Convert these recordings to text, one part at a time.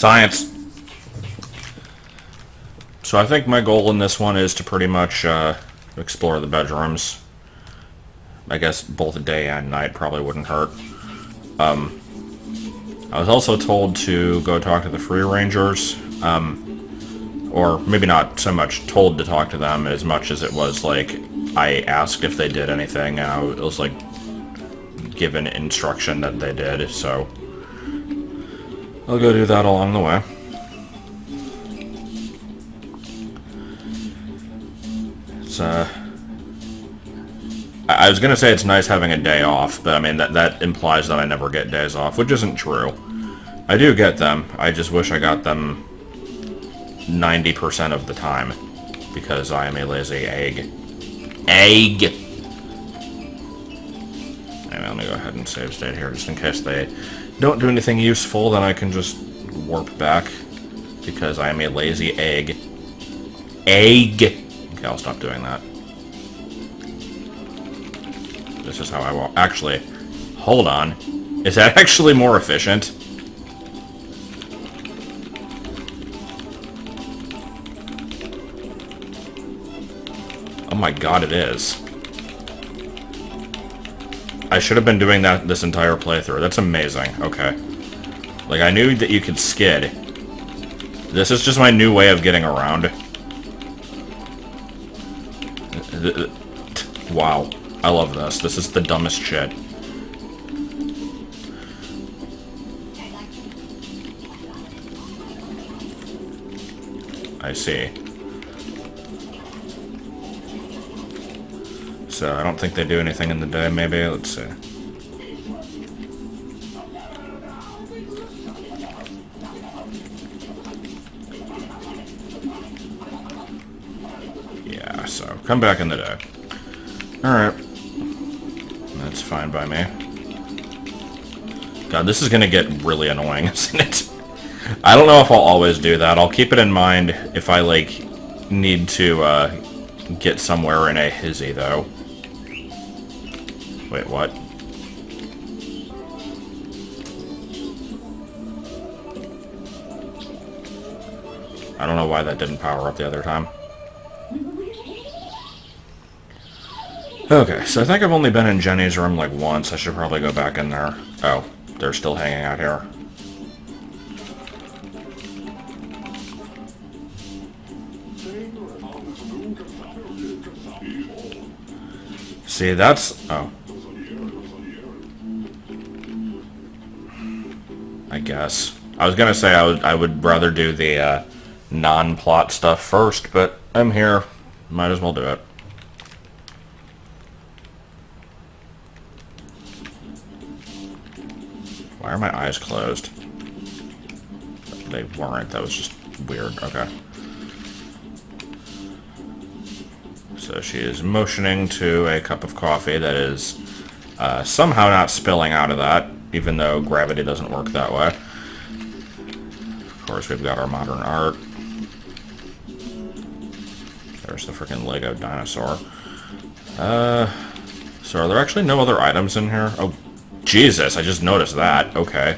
Science! So I think my goal in this one is to pretty much explore the bedrooms. I guess both day and night probably wouldn't hurt. I was also told to go talk to the Free Rangers, or maybe not so much told to talk to them as much as it was like I asked if they did anything, and I was like given instruction that they did, so I'll go do that along the way. It's I was gonna say it's nice having a day off, but I mean that implies that I never get days off, which isn't true. I do get them. I just wish I got them 90% of the time, because I am a lazy egg. Egg! Anyway, let me go ahead and save state here, just in case they don't do anything useful, then I can just warp back, because I am a lazy egg. Egg! Okay, I'll stop doing that. This is how I walk. Actually, hold on. Is that actually more efficient? Oh my god, it is. I should have been doing that this entire playthrough. That's amazing. Okay. Like, I knew that you could skid. This is just my new way of getting around. Wow. I love this. This is the dumbest shit. I see. So, I don't think they do anything in the day, maybe? Let's see. Yeah, so, come back in the day. Alright. That's fine by me. God, this is gonna get really annoying, isn't it? I don't know if I'll always do that. I'll keep it in mind if I, like, need to, get somewhere in a hizzy, though. Wait, what? I don't know why that didn't power up the other time. Okay, so I think I've only been in Jenny's room like once. I should probably go back in there. Oh, they're still hanging out here. See, that's... oh. I guess. I was gonna say I would rather do the non-plot stuff first, but I'm here. Might as well do it. Why are my eyes closed? They weren't. That was just weird. Okay. So she is motioning to a cup of coffee that is somehow not spilling out of that, even though gravity doesn't work that way. Of course, we've got our modern art. There's the freaking Lego dinosaur. So are there actually no other items in here? Oh, Jesus, I just noticed that. Okay.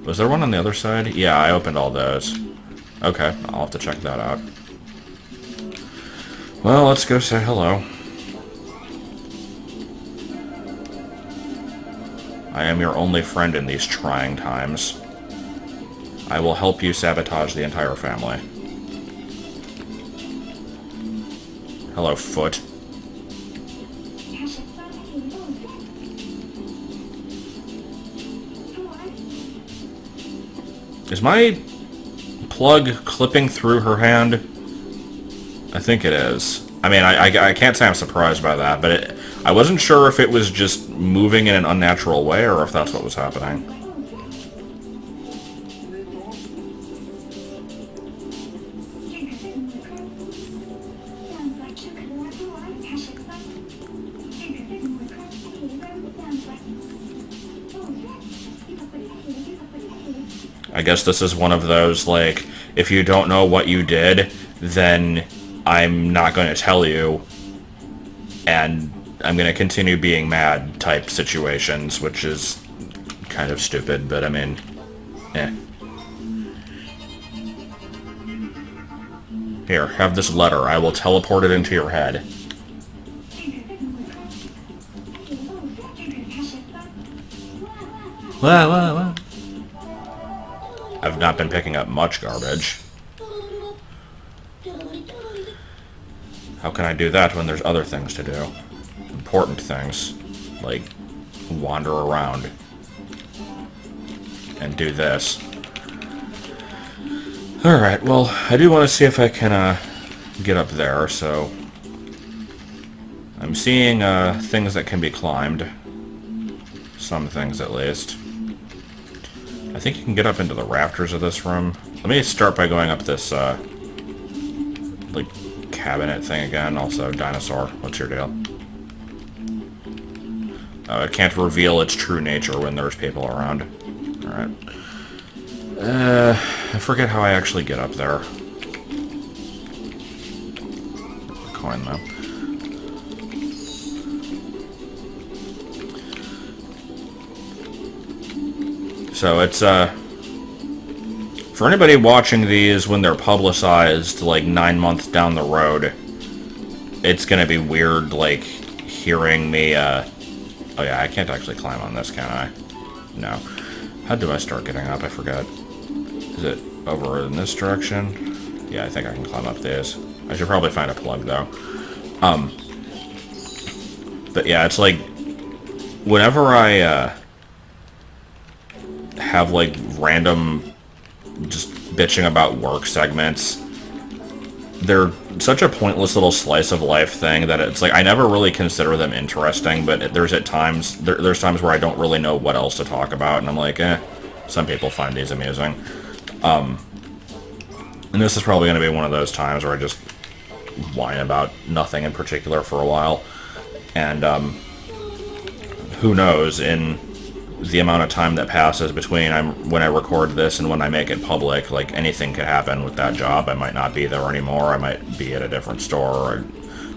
Was there one on the other side? Yeah, I opened all those. Okay, I'll have to check that out. Well, let's go say hello. I am your only friend in these trying times. I will help you sabotage the entire family. Hello, Foot. Is my plug clipping through her hand? I think it is. I mean, I can't say I'm surprised by that, but I wasn't sure if it was just moving in an unnatural way or if that's what was happening. I guess this is one of those, like, if you don't know what you did, then I'm not going to tell you, and I'm going to continue being mad type situations, which is kind of stupid, but I mean, eh. Here, have this letter. I will teleport it into your head. Whoa. I've not been picking up much garbage. How can I do that when there's other things to do? Important things, like wander around and do this. Alright, well, I do want to see if I can get up there, so I'm seeing things that can be climbed. Some things, at least. I think you can get up into the rafters of this room. Let me start by going up this, like, cabinet thing again. Also, dinosaur, what's your deal? It can't reveal its true nature when there's people around. Alright. I forget how I actually get up there. Coin, though. So it's, for anybody watching these when they're publicized, like, 9 months down the road, it's gonna be weird, like, hearing me, oh yeah, I can't actually climb on this, can I? No. How do I start getting up? I forget. Is it over in this direction? Yeah, I think I can climb up this. I should probably find a plug, though. But yeah, it's like, whenever I, have, like, random, just bitching about work segments, they're such a pointless little slice of life thing that it's like, I never really consider them interesting, but there's times where I don't really know what else to talk about, and I'm like, some people find these amusing. And this is probably going to be one of those times where I just whine about nothing in particular for a while, and, who knows, in the amount of time that passes between when I record this and when I make it public, like, anything could happen with that job. I might not be there anymore, I might be at a different store, or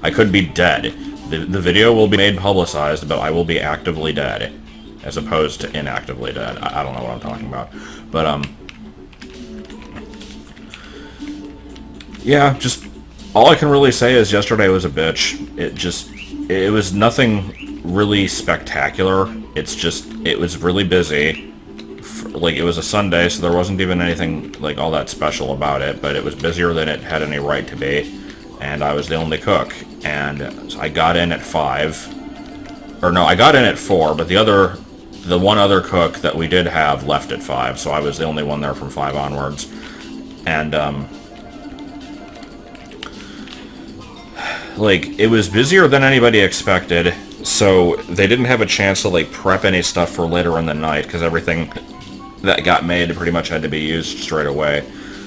I could be dead. The video will be made publicized, but I will be actively dead, as opposed to inactively dead. I don't know what I'm talking about. But, yeah, just, all I can really say is yesterday was a bitch. It was nothing really spectacular. It was really busy. Like, it was a Sunday, so there wasn't even anything, like, all that special about it, but it was busier than it had any right to be, and I was the only cook, and I got in at 5, or no, I got in at 4, but the one other cook that we did have left at 5, so I was the only one there from 5 onwards, and, like, it was busier than anybody expected, so they didn't have a chance to, like, prep any stuff for later in the night, because everything that got made pretty much had to be used straight away.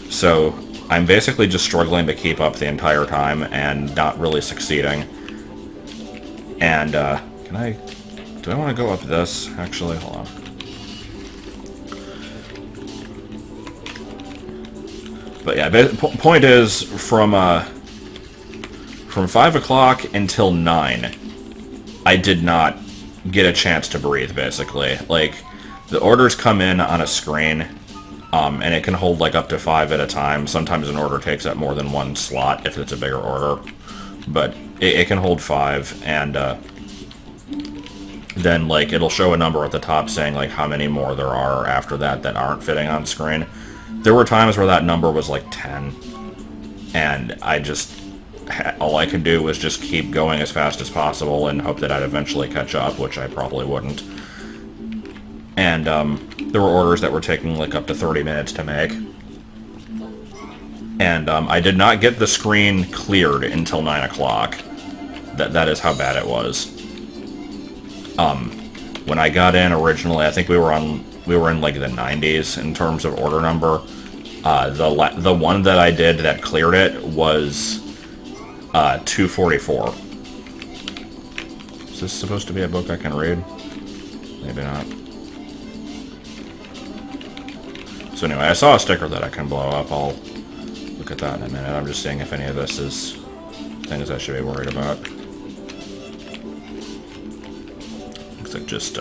So I'm basically just struggling to keep up the entire time and not really succeeding. And, do I want to go up this? Actually, hold on. But yeah, point is, from 5 o'clock until 9, I did not get a chance to breathe, basically. Like, the orders come in on a screen, and it can hold, like, up to 5 at a time. Sometimes an order takes up more than one slot if it's a bigger order. But it can hold 5, and, then, like, it'll show a number at the top saying, like, how many more there are after that aren't fitting on screen. There were times where that number was, like, 10. And all I could do was just keep going as fast as possible and hope that I'd eventually catch up, which I probably wouldn't. And, there were orders that were taking, like, up to 30 minutes to make. And, I did not get the screen cleared until 9 o'clock. That is how bad it was. When I got in originally, I think we were in, like, the 90s in terms of order number. The one that I did that cleared it was 244. Is this supposed to be a book I can read? Maybe not. So anyway, I saw a sticker that I can blow up. I'll look at that in a minute. I'm just seeing if any of this is things I should be worried about. Looks like just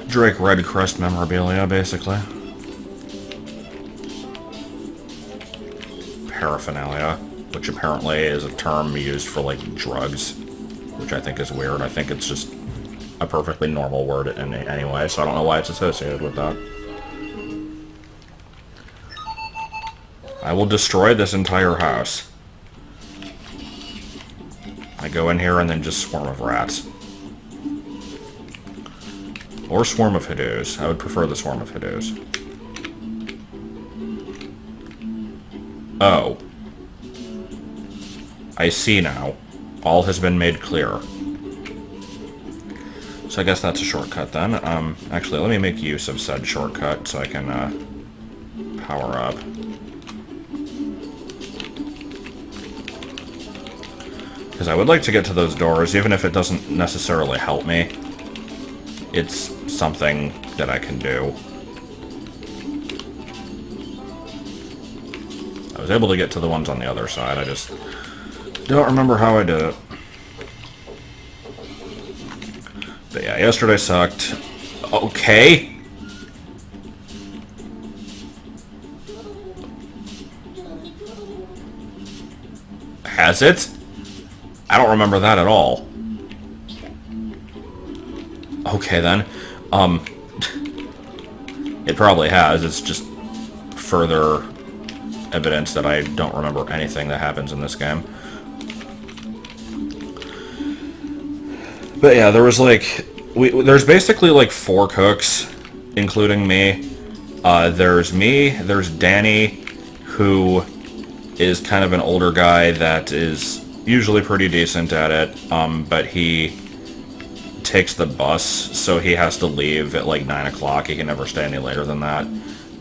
Drake Red Crest memorabilia, basically. paraphernalia, which apparently is a term used for, like, drugs, which I think is weird. I think it's just a perfectly normal word in any way, so I don't know why it's associated with that. I will destroy this entire house. I go in here and then just swarm of rats. Or swarm of hoodoos. I would prefer the swarm of hoodoos. Oh. I see now. All has been made clear. So I guess that's a shortcut then. Actually, let me make use of said shortcut so I can power up. Because I would like to get to those doors, even if it doesn't necessarily help me. It's something that I can do. I was able to get to the ones on the other side, I just don't remember how I did it. But yeah, yesterday sucked. Okay. Has it? I don't remember that at all. Okay, then. It probably has. It's just further evidence that I don't remember anything that happens in this game. But yeah, there was like... there's basically like 4 cooks, including me. There's me, there's Danny, who is kind of an older guy that is usually pretty decent at it, but he takes the bus, so he has to leave at like 9 o'clock. He can never stay any later than that.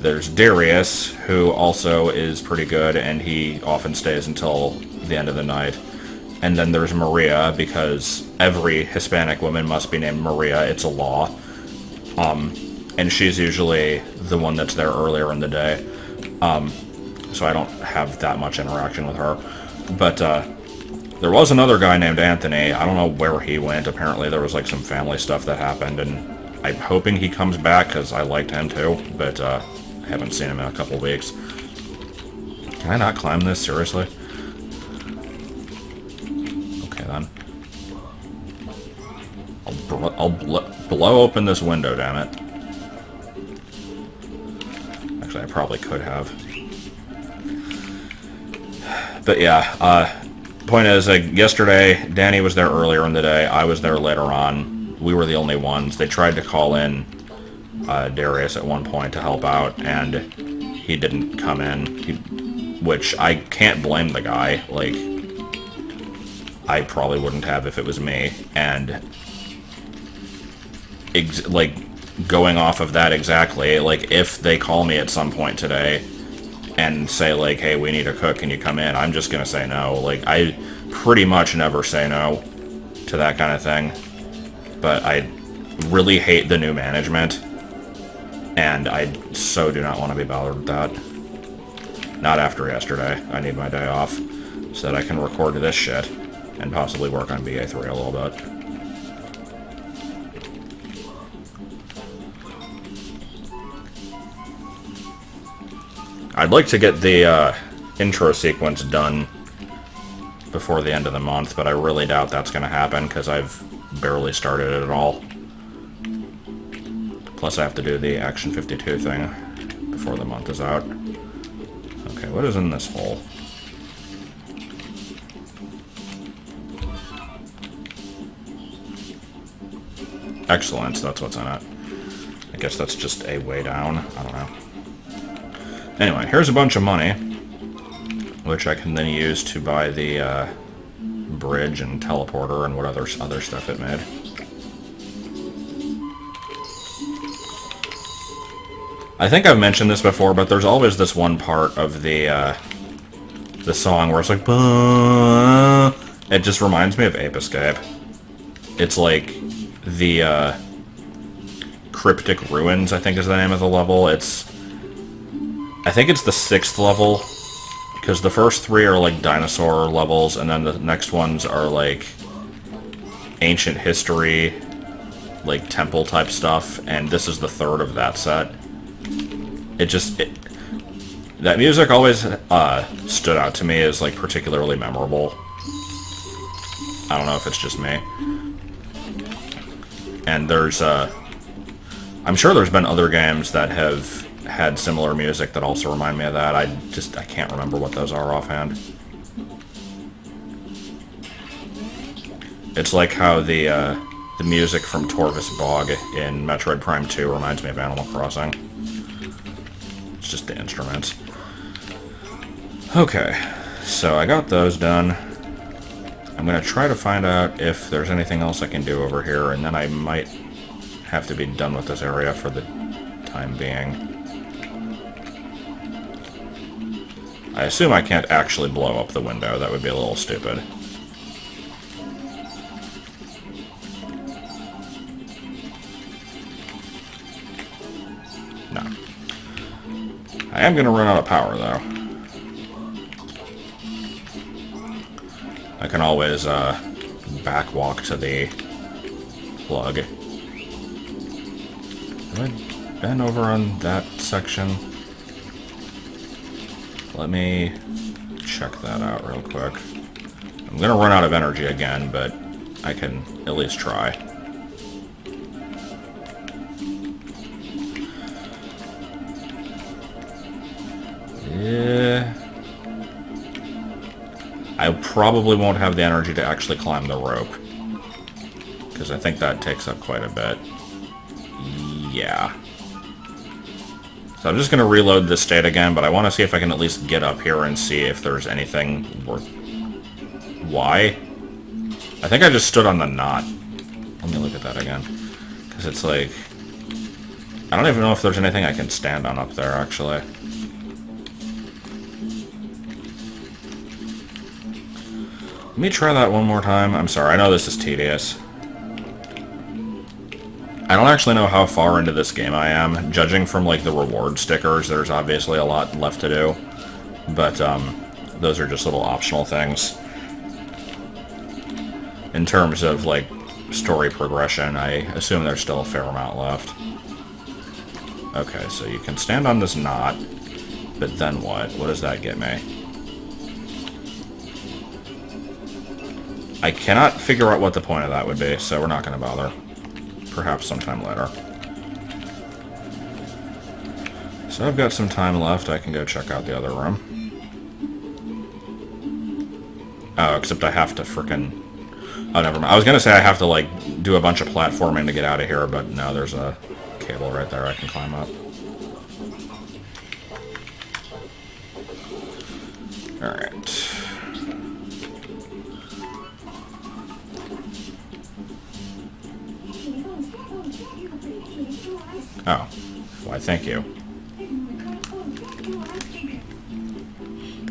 There's Darius, who also is pretty good, and he often stays until the end of the night. And then there's Maria, because every Hispanic woman must be named Maria. It's a law. And she's usually the one that's there earlier in the day. So I don't have that much interaction with her. But there was another guy named Anthony. I don't know where he went. Apparently there was like some family stuff that happened, and I'm hoping he comes back, because I liked him too. But I haven't seen him in a couple weeks. Can I not climb this? Seriously? Then. I'll blow open this window, damn it. Actually, I probably could have. But yeah, point is, like, yesterday, Danny was there earlier in the day, I was there later on. We were the only ones. They tried to call in Darius at one point to help out, and he didn't come in, which I can't blame the guy. Like, I probably wouldn't have if it was me, and like, going off of that exactly, like, if they call me at some point today and say, like, hey, we need a cook, can you come in, I'm just gonna say no. Like, I pretty much never say no to that kind of thing, but I really hate the new management, and I so do not want to be bothered with that. Not after yesterday. I need my day off so that I can record this shit and possibly work on BA3 a little bit. I'd like to get the intro sequence done before the end of the month, but I really doubt that's going to happen, because I've barely started it at all. Plus I have to do the Action 52 thing before the month is out. Okay, what is in this hole? Excellence, that's what's in it. I guess that's just a way down. I don't know. Anyway, here's a bunch of money, which I can then use to buy the bridge and teleporter and what other stuff it made. I think I've mentioned this before, but there's always this one part of the song where it's like, bah! It just reminds me of Ape Escape. It's like the Cryptic Ruins, I think is the name of the level. I think it's the 6th level, because the first 3 are like dinosaur levels, and then the next ones are like ancient history, like temple type stuff, and this is the 3rd of that set. That music always stood out to me as, like, particularly memorable. I don't know if it's just me. And there's, I'm sure there's been other games that have had similar music that also remind me of that. I can't remember what those are offhand. It's like how the music from Torvus Bog in Metroid Prime 2 reminds me of Animal Crossing. It's just the instruments. Okay, so I got those done. I'm gonna try to find out if there's anything else I can do over here, and then I might have to be done with this area for the time being. I assume I can't actually blow up the window. That would be a little stupid. No. I am gonna run out of power, though. I can always back walk to the plug. Have I been over on that section? Let me check that out real quick. I'm gonna run out of energy again, but I can at least try. Yeah. I probably won't have the energy to actually climb the rope, because I think that takes up quite a bit. Yeah. So I'm just going to reload this state again, but I want to see if I can at least get up here and see if there's anything worth... Why? I think I just stood on the knot. Let me look at that again. Because it's like... I don't even know if there's anything I can stand on up there, actually. Let me try that one more time. I'm sorry, I know this is tedious. I don't actually know how far into this game I am. Judging from, like, the reward stickers, there's obviously a lot left to do. But, those are just little optional things. In terms of, like, story progression, I assume there's still a fair amount left. Okay, so you can stand on this knot, but then what? What does that get me? I cannot figure out what the point of that would be, so we're not going to bother. Perhaps sometime later. So I've got some time left. I can go check out the other room. Oh, except I have to frickin'... Oh, never mind. I was going to say I have to, like, do a bunch of platforming to get out of here, but no, there's a cable right there I can climb up. Alright. Oh. Why, thank you.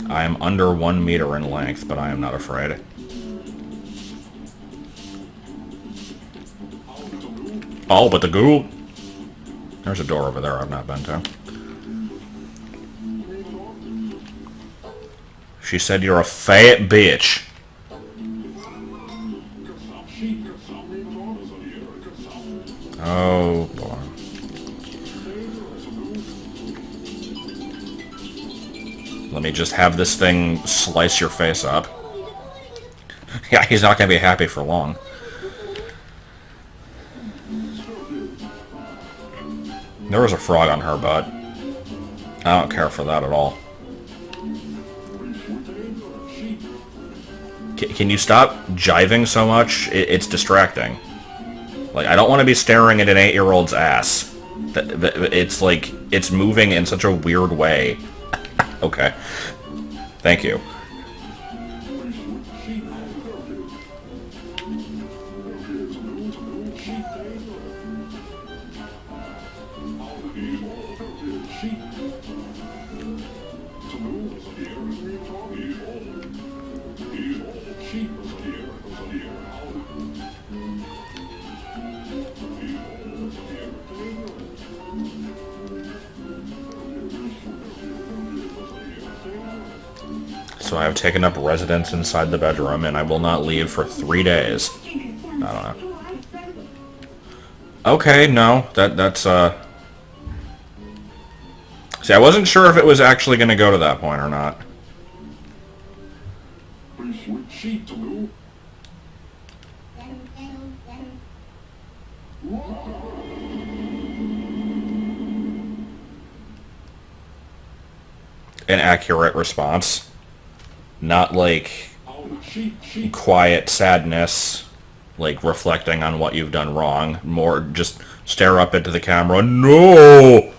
I am under 1 meter in length, but I am not afraid. All but the ghoul. There's a door over there I've not been to. She said you're a fat bitch. Oh, boy. Let me just have this thing slice your face up. Yeah, he's not going to be happy for long. There was a frog on her butt. I don't care for that at all. Can you stop jiving so much? It's distracting. Like, I don't want to be staring at an 8-year-old's ass. It's like, it's moving in such a weird way. Okay. Thank you. So I have taken up residence inside the bedroom, and I will not leave for 3 days. I don't know. See, See, I wasn't sure if it was actually going to go to that point or not. An accurate response. Not like quiet sadness, like reflecting on what you've done wrong. More just stare up into the camera. No!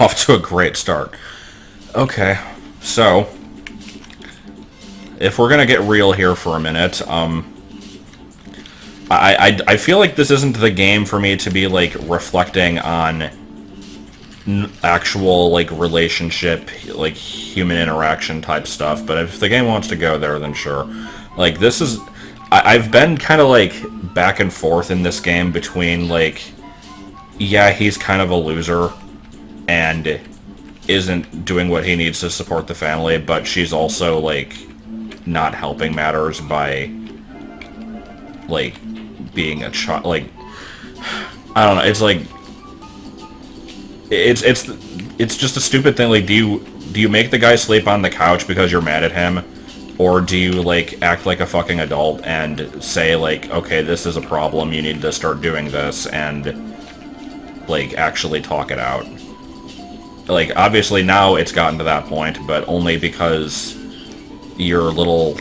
Off to a great start. Okay, so if we're gonna get real here for a minute, I feel like this isn't the game for me to be like reflecting on actual like relationship, like human interaction type stuff. But if the game wants to go there, then sure. Like this is, I've been kind of like back and forth in this game between like, yeah, he's kind of a loser and isn't doing what he needs to support the family, but she's also like not helping matters by like being a child. Like I don't know, it's like it's just a stupid thing. Like do you make the guy sleep on the couch because you're mad at him, or do you like act like a fucking adult and say like, okay, this is a problem, you need to start doing this, and like actually talk it out? Like, obviously now it's gotten to that point, but only because your little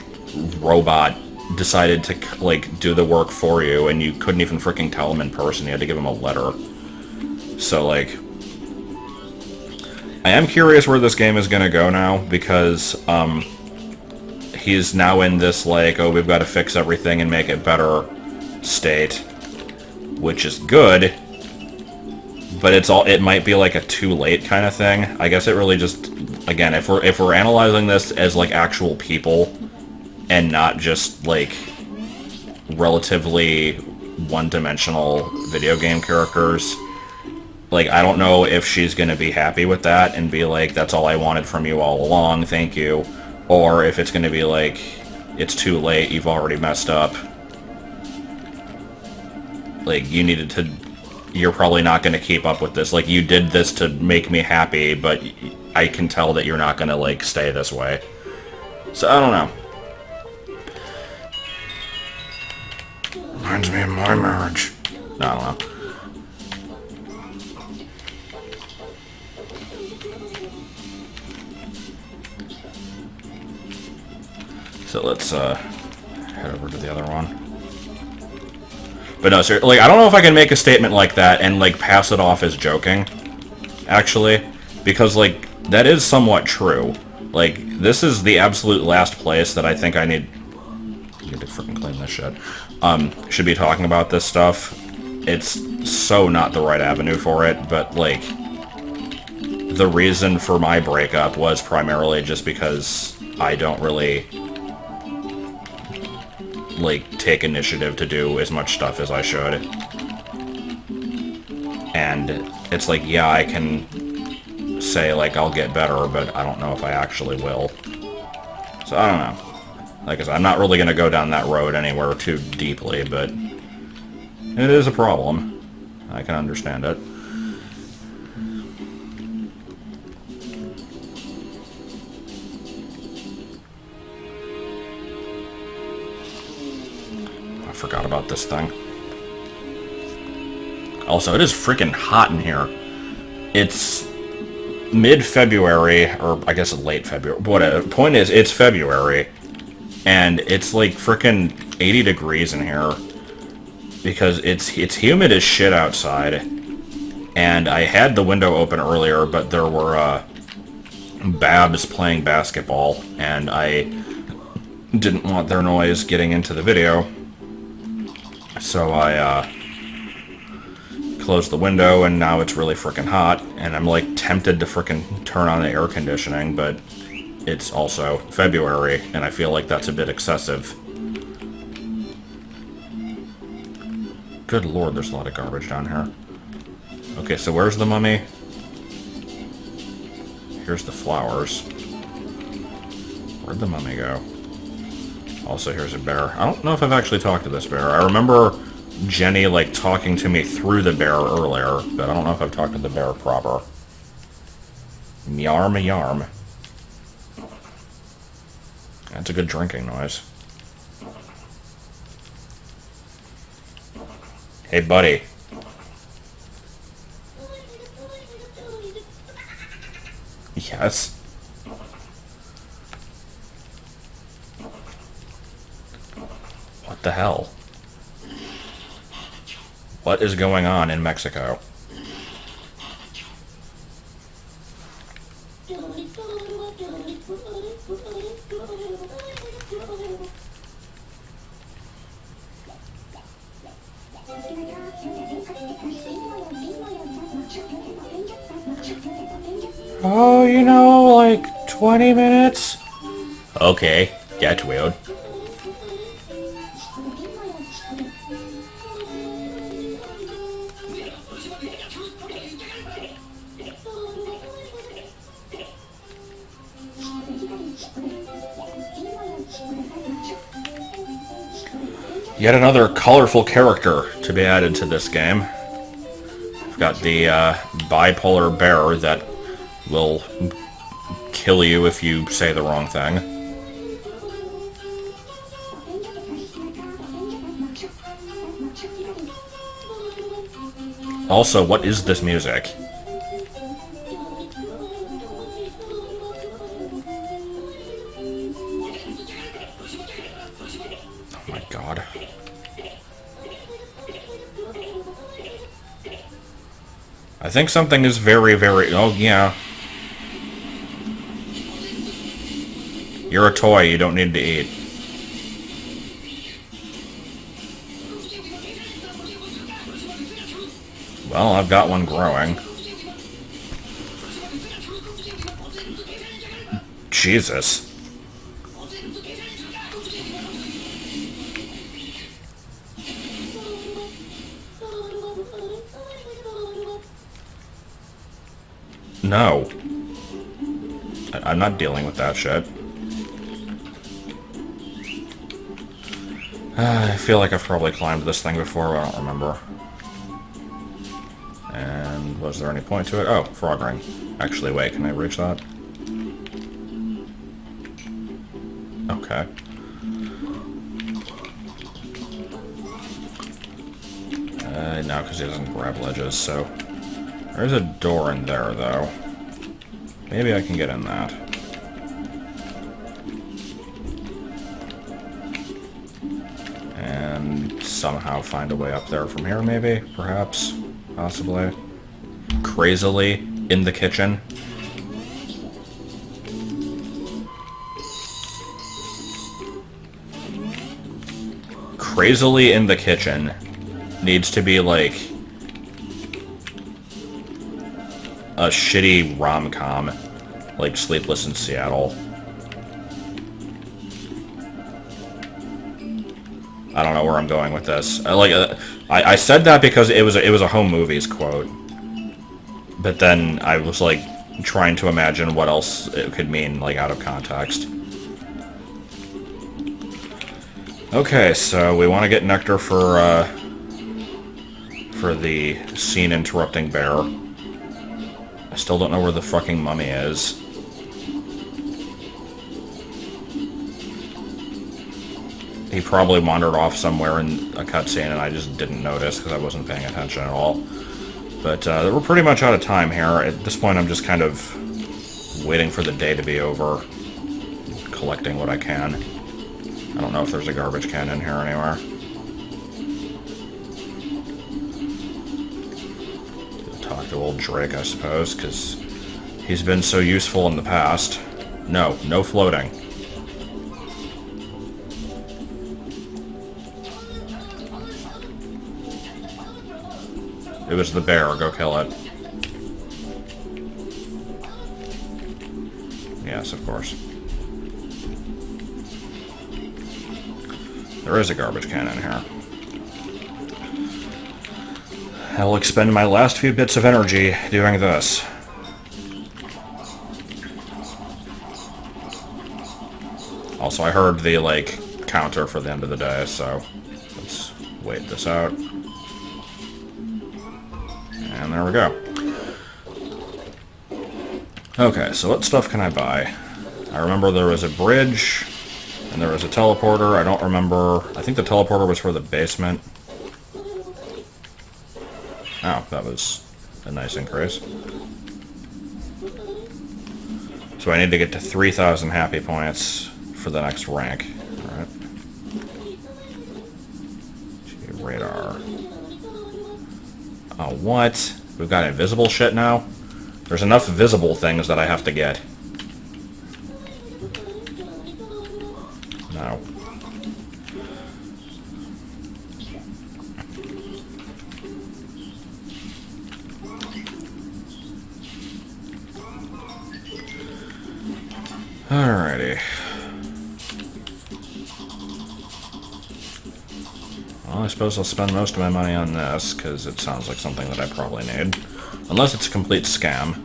robot decided to, like, do the work for you, and you couldn't even freaking tell him in person. You had to give him a letter. So, like, I am curious where this game is gonna go now, because, he's now in this, like, oh, we've got to fix everything and make it better state, which is good. But it might be like a too late kind of thing. I guess it really just, again, if we're analyzing this as like actual people and not just like relatively one-dimensional video game characters, like I don't know if she's gonna be happy with that and be like, that's all I wanted from you all along, thank you, or if it's gonna be like, it's too late, you've already messed up, like you needed to. You're probably not going to keep up with this. Like, you did this to make me happy, but I can tell that you're not going to, like, stay this way. So, I don't know. Reminds me of my marriage. No, I don't know. So, let's, head over to the other one. But no, sir, like, I don't know if I can make a statement like that and, like, pass it off as joking, actually, because, like, that is somewhat true. Like, this is the absolute last place that I think I need to freaking clean this shit. Should be talking about this stuff. It's so not the right avenue for it, but, like, the reason for my breakup was primarily just because I don't really like take initiative to do as much stuff as I should. And it's like, yeah, I can say like I'll get better, but I don't know if I actually will. So I don't know. Like I said, I'm not really gonna go down that road anywhere too deeply, but it is a problem. I can understand it. Forgot about this thing. Also, it is freaking hot in here. It's mid-February, or I guess late February. Whatever. Point is, it's February, and it's like freaking 80 degrees in here because it's humid as shit outside. And I had the window open earlier, but there were Babs playing basketball, and I didn't want their noise getting into the video. So I closed the window, and now it's really frickin' hot, and I'm like tempted to frickin' turn on the air conditioning, but it's also February, and I feel like that's a bit excessive. Good lord, there's a lot of garbage down here. Okay, so where's the mummy? Here's the flowers. Where'd the mummy go? Also, here's a bear. I don't know if I've actually talked to this bear. I remember Jenny, like, talking to me through the bear earlier, but I don't know if I've talked to the bear proper. Yarm a yarm. That's a good drinking noise. Hey, buddy. Yes. What the hell? What is going on in Mexico? Oh, you know, like 20 minutes? Okay, get weird. Yet another colorful character to be added to this game. We've got the bipolar bear that will kill you if you say the wrong thing. Also, what is this music? Oh my god. I think something is very, very... Oh, yeah. You're a toy, you don't need to eat. Well, I've got one growing. Jesus. No. I'm not dealing with that shit. I feel like I've probably climbed this thing before, but I don't remember. And was there any point to it? Oh, frog ring. Actually, wait, can I reach that? Okay. No, because he doesn't grab ledges, so... There's a door in there, though. Maybe I can get in that. And somehow find a way up there from here, maybe? Perhaps? Possibly? Crazily in the kitchen? Crazily in the kitchen needs to be, like... a shitty rom-com, like Sleepless in Seattle. I don't know where I'm going with this. I said that because it was a Home Movies quote, but then I was like trying to imagine what else it could mean, like out of context. Okay, so we want to get nectar for the scene-interrupting bear. I still don't know where the fucking mummy is. He probably wandered off somewhere in a cutscene and I just didn't notice because I wasn't paying attention at all. But we're pretty much out of time here. At this point I'm just kind of waiting for the day to be over, collecting what I can. I don't know if there's a garbage can in here anywhere. Talk to old Drake, I suppose, because he's been so useful in the past. No, no floating. It was the bear, go kill it. Yes, of course. There is a garbage can in here. I'll expend my last few bits of energy doing this. Also, I heard the, like, counter for the end of the day, so let's wait this out. And there we go. Okay, so what stuff can I buy? I remember there was a bridge, and there was a teleporter. I don't remember... I think the teleporter was for the basement. Oh, that was a nice increase. So I need to get to 3,000 happy points for the next rank. Alright. Radar. Oh, what? We've got invisible shit now? There's enough visible things that I have to get. No. Alrighty. Well, I suppose I'll spend most of my money on this, because it sounds like something that I probably need. Unless it's a complete scam.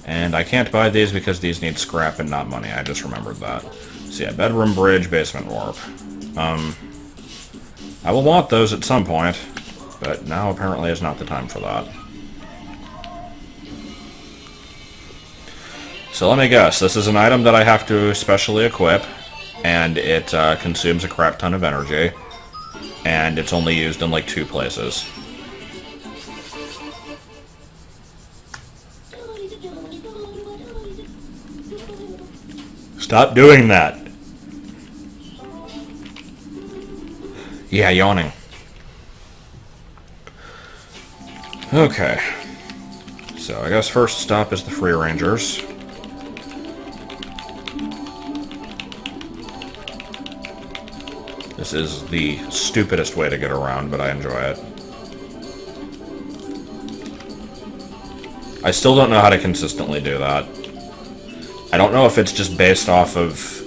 And I can't buy these because these need scrap and not money. I just remembered that. So yeah, bedroom, bridge, basement warp. I will want those at some point, but now apparently is not the time for that. So let me guess, this is an item that I have to specially equip, and it consumes a crap ton of energy, and it's only used in like 2 places. Stop doing that! Yeah, yawning. Okay. So I guess first stop is the Free Rangers. This is the stupidest way to get around, but I enjoy it. I still don't know how to consistently do that. I don't know if it's just based off of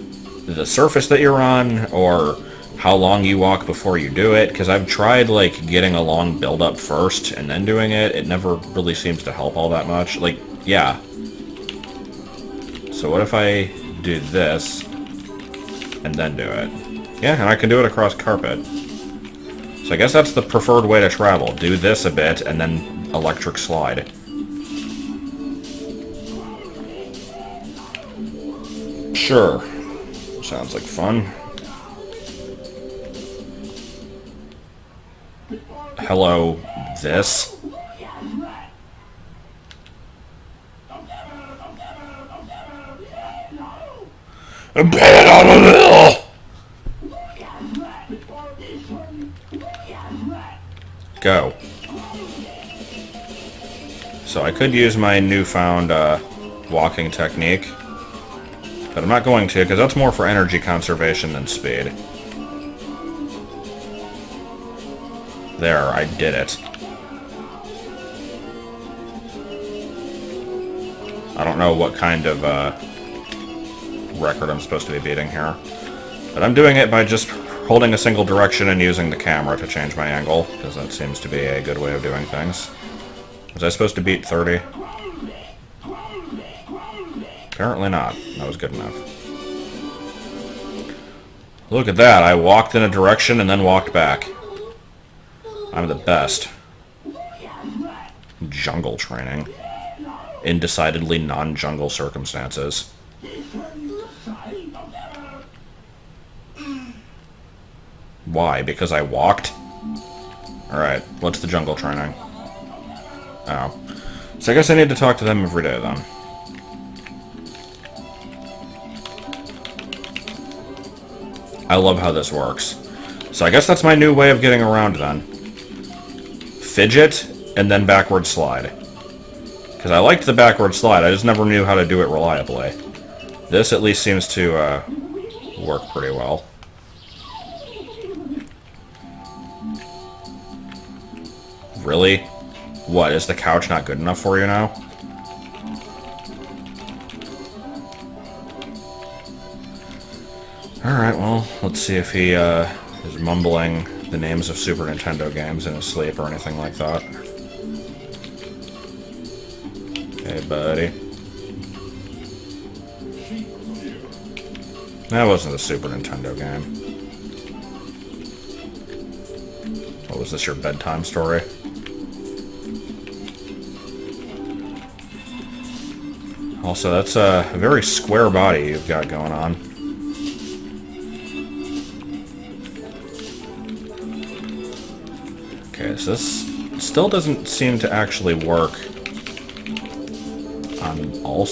the surface that you're on, or how long you walk before you do it, because I've tried, like, getting a long build-up first and then doing it. It never really seems to help all that much. Like, yeah. So what if I do this, and then do it? Yeah, and I can do it across carpet. So I guess that's the preferred way to travel. Do this a bit, and then electric slide. Sure. Sounds like fun. Hello, this? I'm paying on a bill! Go. So I could use my newfound walking technique, but I'm not going to, because that's more for energy conservation than speed. There, I did it. I don't know what kind of record I'm supposed to be beating here, but I'm doing it by just holding a single direction and using the camera to change my angle, because that seems to be a good way of doing things. Was I supposed to beat 30? Apparently not. That was good enough. Look at that, I walked in a direction and then walked back. I'm the best. Jungle training. In decidedly non-jungle circumstances. Why? Because I walked? Alright, what's the jungle training? Oh. So I guess I need to talk to them every day then. I love how this works. So I guess that's my new way of getting around then. Fidget, and then backward slide. Because I liked the backward slide, I just never knew how to do it reliably. This at least seems to work pretty well. Really? What, is the couch not good enough for you now? Alright, well, let's see if he is mumbling the names of Super Nintendo games in his sleep or anything like that. Hey, buddy. That wasn't a Super Nintendo game. What was this, your bedtime story? Also, that's a very square body you've got going on. Okay, so this still doesn't seem to actually work on all...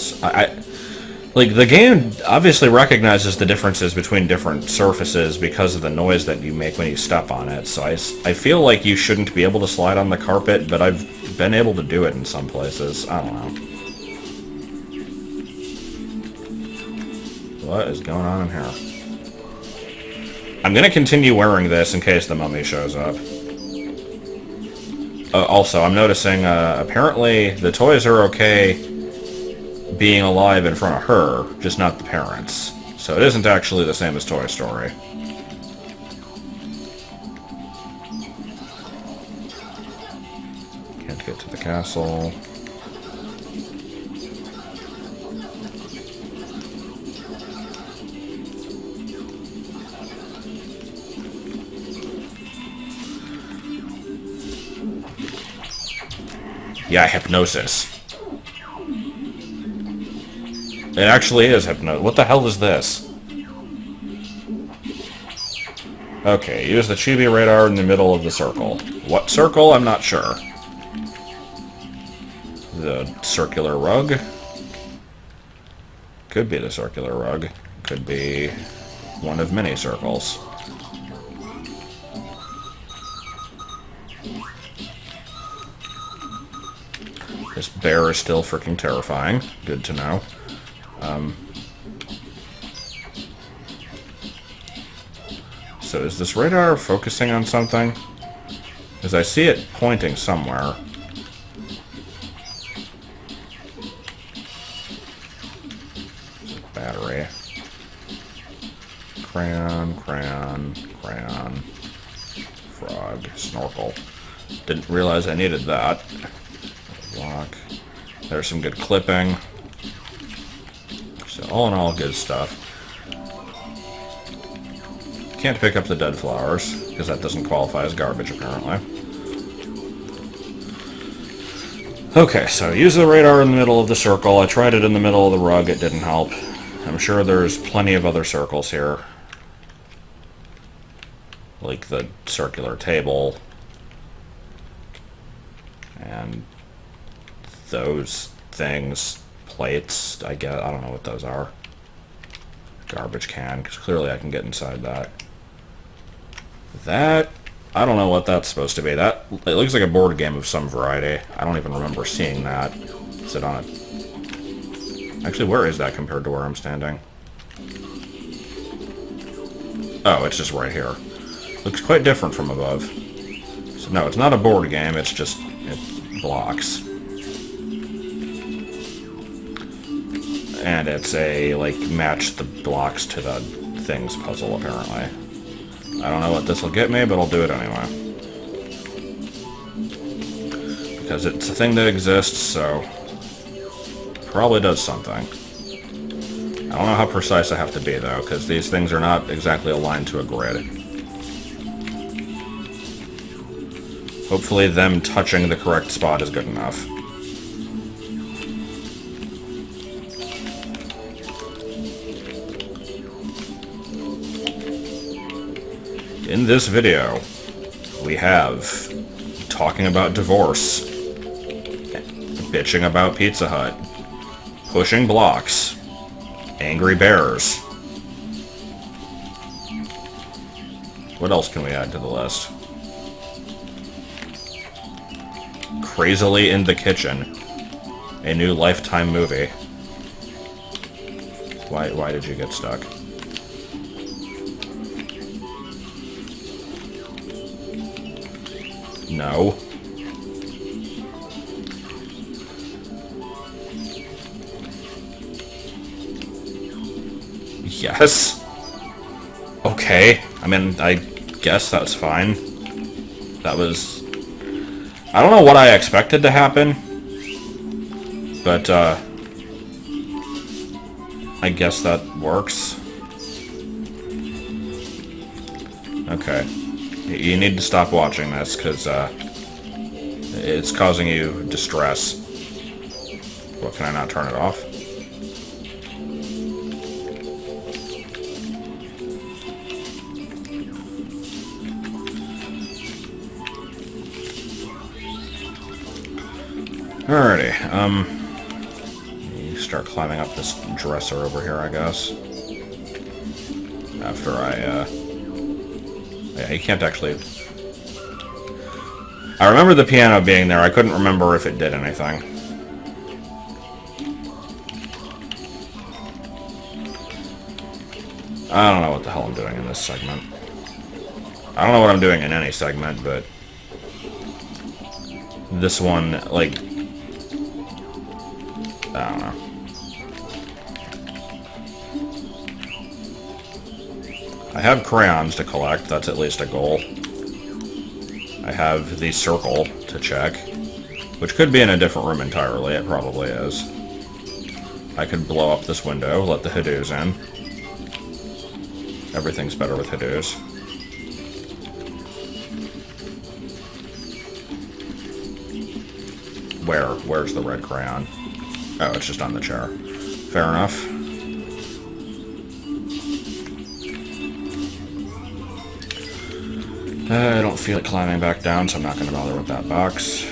like, the game obviously recognizes the differences between different surfaces because of the noise that you make when you step on it, so I feel like you shouldn't be able to slide on the carpet, but I've been able to do it in some places. I don't know. What is going on in here? I'm gonna continue wearing this in case the mummy shows up. Also, I'm noticing, apparently the toys are okay being alive in front of her, just not the parents. So it isn't actually the same as Toy Story. Can't get to the castle. Yeah, hypnosis. It actually is hypnosis. What the hell is this? Okay, use the Chibi radar in the middle of the circle. What circle? I'm not sure. The circular rug? Could be the circular rug. Could be one of many circles. This bear is still freaking terrifying. Good to know. So is this radar focusing on something? Because I see it pointing somewhere. Battery. Crayon, crayon, crayon. Frog, snorkel. Didn't realize I needed that. Block. There's some good clipping. So all in all, good stuff. Can't pick up the dead flowers, because that doesn't qualify as garbage, apparently. Okay, so use the radar in the middle of the circle. I tried it in the middle of the rug, it didn't help. I'm sure there's plenty of other circles here. Like the circular table. And those things, plates, I guess, I don't know what those are. Garbage can, because clearly I can get inside that. That, I don't know what that's supposed to be. That, it looks like a board game of some variety. I don't even remember seeing that. Sit on it. Actually, where is that compared to where I'm standing? Oh, it's just right here. Looks quite different from above. So no, it's not a board game, it's just, it blocks. And it's a, like, match the blocks to the things puzzle, apparently. I don't know what this will get me, but I'll do it anyway. Because it's a thing that exists, so... probably does something. I don't know how precise I have to be, though, because these things are not exactly aligned to a grid. Hopefully them touching the correct spot is good enough. In this video, we have talking about divorce, bitching about Pizza Hut, pushing blocks, angry bears. What else can we add to the list? Crazily in the Kitchen, a new Lifetime movie. Why did you get stuck? No. Yes. Okay. I mean, I guess that's fine. That was... I don't know what I expected to happen. But, I guess that works. Okay. You need to stop watching this, because, it's causing you distress. What, can I not turn it off? Alrighty, you start climbing up this dresser over here, I guess. After yeah, you can't actually... I remember the piano being there, I couldn't remember if it did anything. I don't know what the hell I'm doing in this segment. I don't know what I'm doing in any segment, but... this one, like... I don't know. I have crayons to collect, that's at least a goal. I have the circle to check, which could be in a different room entirely, it probably is. I could blow up this window, let the hoodoos in. Everything's better with hoodoos. Where's the red crayon? Oh, it's just on the chair. Fair enough. I don't feel like climbing back down, so I'm not going to bother with that box.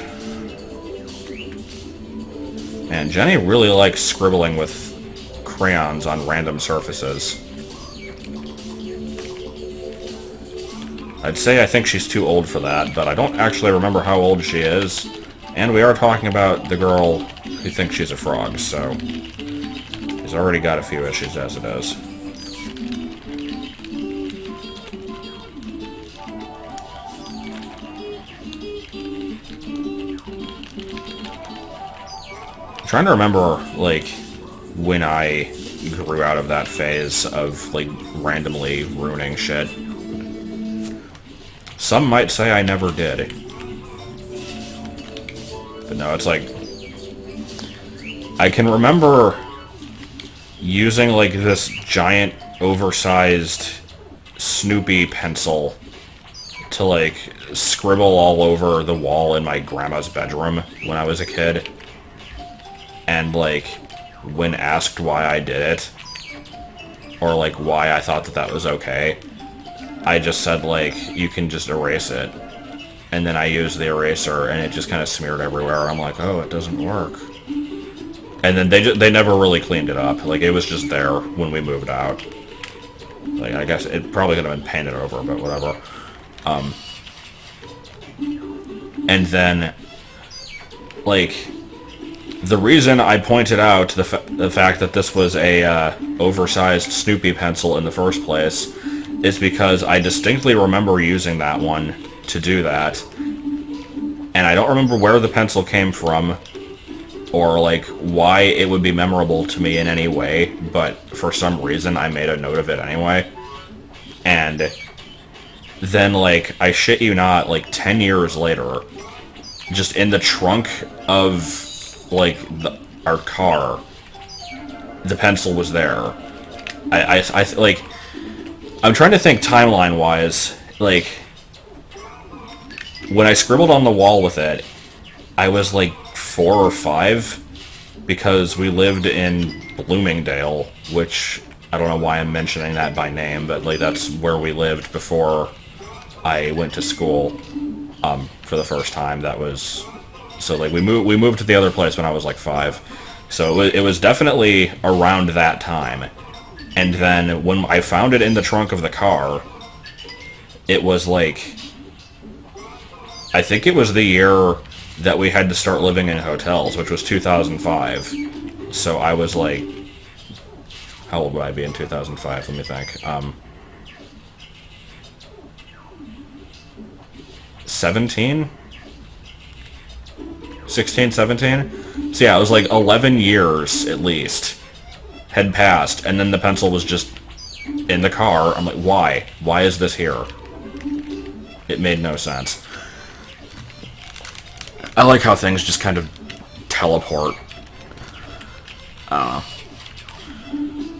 And Jenny really likes scribbling with crayons on random surfaces. I'd say I think she's too old for that, but I don't actually remember how old she is. And we are talking about the girl who thinks she's a frog, so she's already got a few issues as it is. I'm trying to remember, like, when I grew out of that phase of, like, randomly ruining shit. Some might say I never did. But no, it's like... I can remember using, like, this giant, oversized Snoopy pencil to, like, scribble all over the wall in my grandma's bedroom when I was a kid. And, like, when asked why I did it, or, like, why I thought that that was okay, I just said, like, you can just erase it. And then I used the eraser, and it just kind of smeared everywhere. I'm like, oh, it doesn't work. And then they never really cleaned it up. Like, it was just there when we moved out. Like, I guess it probably could have been painted over, but whatever. And then, like... the reason I pointed out the fact that this was a oversized Snoopy pencil in the first place is because I distinctly remember using that one to do that. And I don't remember where the pencil came from, or, like, why it would be memorable to me in any way, but for some reason I made a note of it anyway. And then, like, I shit you not, like, 10 years later, just in the trunk of... like, our car, the pencil was there. Like, I'm trying to think timeline-wise, like, when I scribbled on the wall with it, I was, like, 4 or 5, because we lived in Bloomingdale, which, I don't know why I'm mentioning that by name, but, like, that's where we lived before I went to school, for the first time. That was... so, like, we moved to the other place when I was, like, 5. So it was definitely around that time. And then when I found it in the trunk of the car, it was, like... I think it was the year that we had to start living in hotels, which was 2005. So I was, like... how old would I be in 2005? Let me think. 17? 16, 17? So yeah, it was like 11 years, at least, had passed, and then the pencil was just in the car. I'm like, why? Why is this here? It made no sense. I like how things just kind of teleport.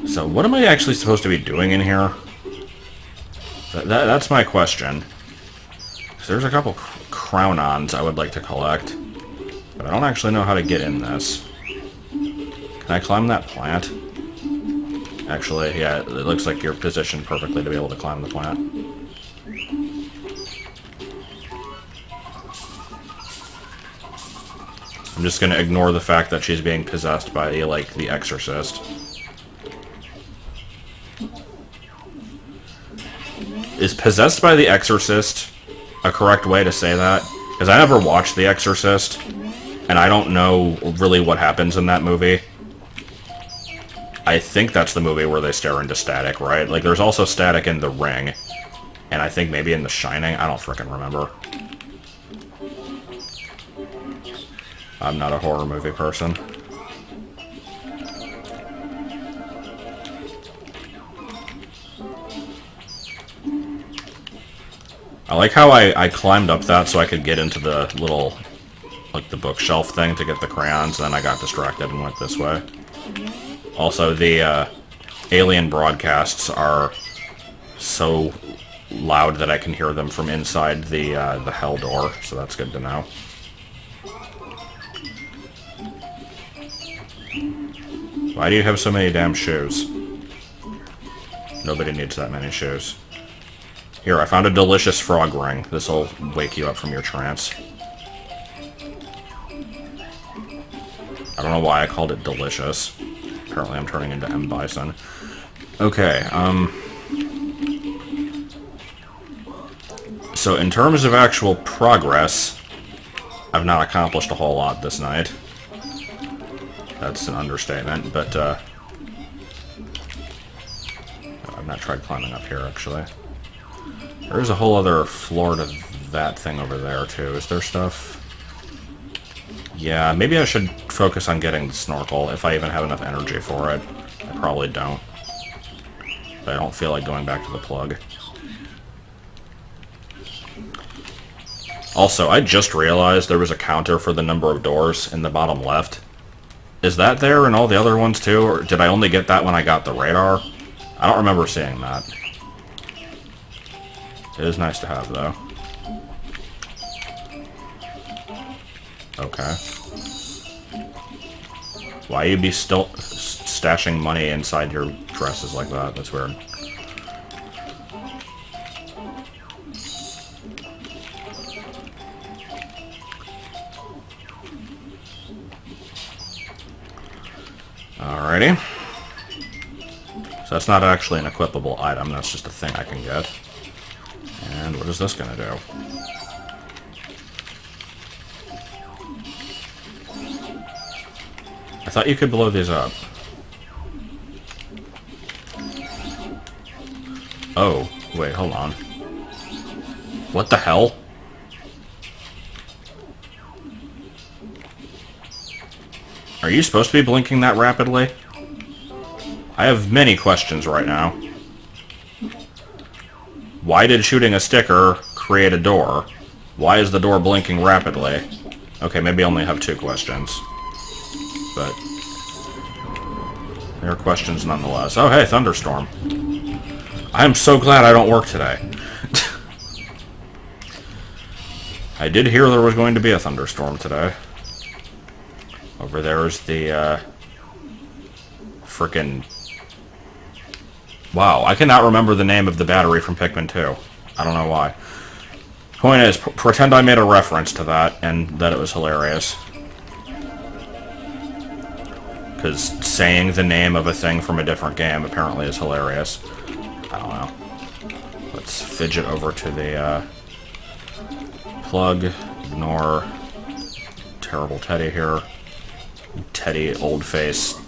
So what am I actually supposed to be doing in here? That's my question. So there's a couple crown-ons I would like to collect, but I don't actually know how to get in this. Can I climb that plant? Actually, yeah, it looks like you're positioned perfectly to be able to climb the plant. I'm just gonna ignore the fact that she's being possessed by, like, the Exorcist. Is possessed by the Exorcist a correct way to say that? Because I never watched The Exorcist, and I don't know really what happens in that movie. I think that's the movie where they stare into static, right? Like, there's also static in The Ring, and I think maybe in The Shining. I don't frickin' remember. I'm not a horror movie person. I like how I climbed up that so I could get into the little, like, the bookshelf thing to get the crayons, and then I got distracted and went this way. Also, the alien broadcasts are so loud that I can hear them from inside the hell door, so that's good to know. Why do you have so many damn shoes? Nobody needs that many shoes. Here, I found a delicious frog ring. This'll wake you up from your trance. I don't know why I called it delicious. Apparently I'm turning into M. Bison. Okay, so in terms of actual progress, I've not accomplished a whole lot this night. That's an understatement, but, I've not tried climbing up here, actually. There's a whole other floor to that thing over there, too. Is there stuff? Yeah, maybe I should focus on getting the snorkel, if I even have enough energy for it. I probably don't. But I don't feel like going back to the plug. Also, I just realized there was a counter for the number of doors in the bottom left. Is that there in all the other ones, too? Or did I only get that when I got the radar? I don't remember seeing that. It is nice to have, though. Okay. Why you be still stashing money inside your dresses like that? That's weird. Alrighty. So that's not actually an equipable item, that's just a thing I can get. And what is this gonna do? I thought you could blow these up. Oh, wait, hold on. What the hell? Are you supposed to be blinking that rapidly? I have many questions right now. Why did shooting a sticker create a door? Why is the door blinking rapidly? Okay, maybe I only have 2 questions. But there are questions nonetheless. Oh, hey, thunderstorm. I am so glad I don't work today. I did hear there was going to be a thunderstorm today. Over there is the, frickin'... Wow, I cannot remember the name of the battery from Pikmin 2. I don't know why. Point is, pretend I made a reference to that, and that it was hilarious. Because saying the name of a thing from a different game apparently is hilarious. I don't know. Let's fidget over to the, plug. Ignore terrible Teddy here. Teddy, old face,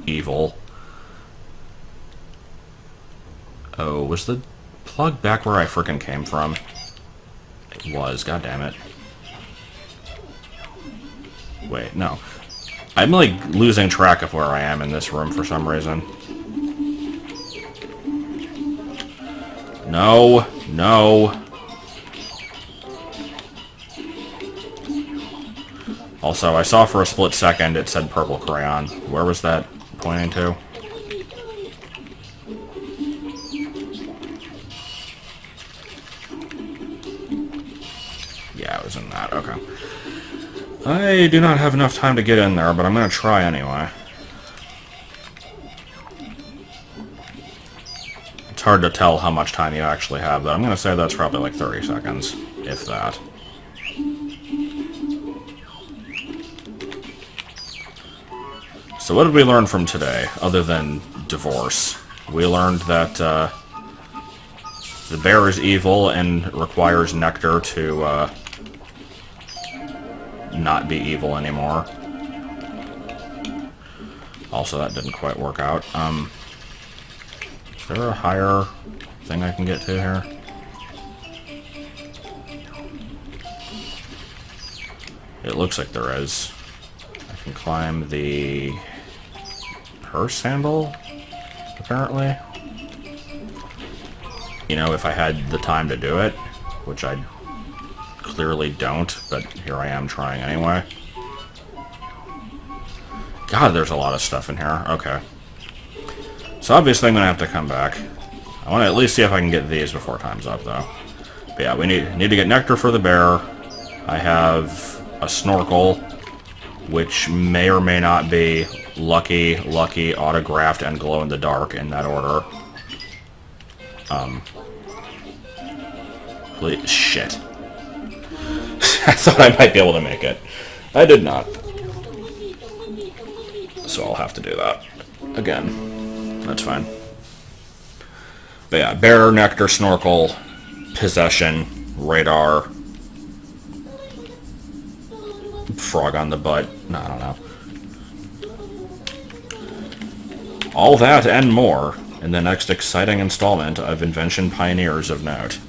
evil. Oh, was the plug back where I frickin' came from? It was, goddammit. Wait, no. I'm, like, losing track of where I am in this room for some reason. No, no. Also, I saw for a split second it said purple crayon. Where was that pointing to? in that. Okay. I do not have enough time to get in there, but I'm going to try anyway. It's hard to tell how much time you actually have, but I'm going to say that's probably like 30 seconds, if that. So what did we learn from today, other than divorce? We learned that the bear is evil and requires nectar to not be evil anymore. Also, that didn't quite work out. Is there a higher thing I can get to here? It looks like there is. I can climb the purse handle, apparently. You know, if I had the time to do it, which I clearly don't, but here I am trying anyway. God, there's a lot of stuff in here. Okay. So obviously I'm going to have to come back. I want to at least see if I can get these before time's up, though. But yeah, we need to get nectar for the bear. I have a snorkel, which may or may not be lucky, autographed, and glow-in-the-dark in that order. Shit. I thought I might be able to make it. I did not. So I'll have to do that again. That's fine. But yeah, bear, nectar, snorkel, possession, radar, frog on the butt. No, I don't know. All that and more in the next exciting installment of Invention Pioneers of Note.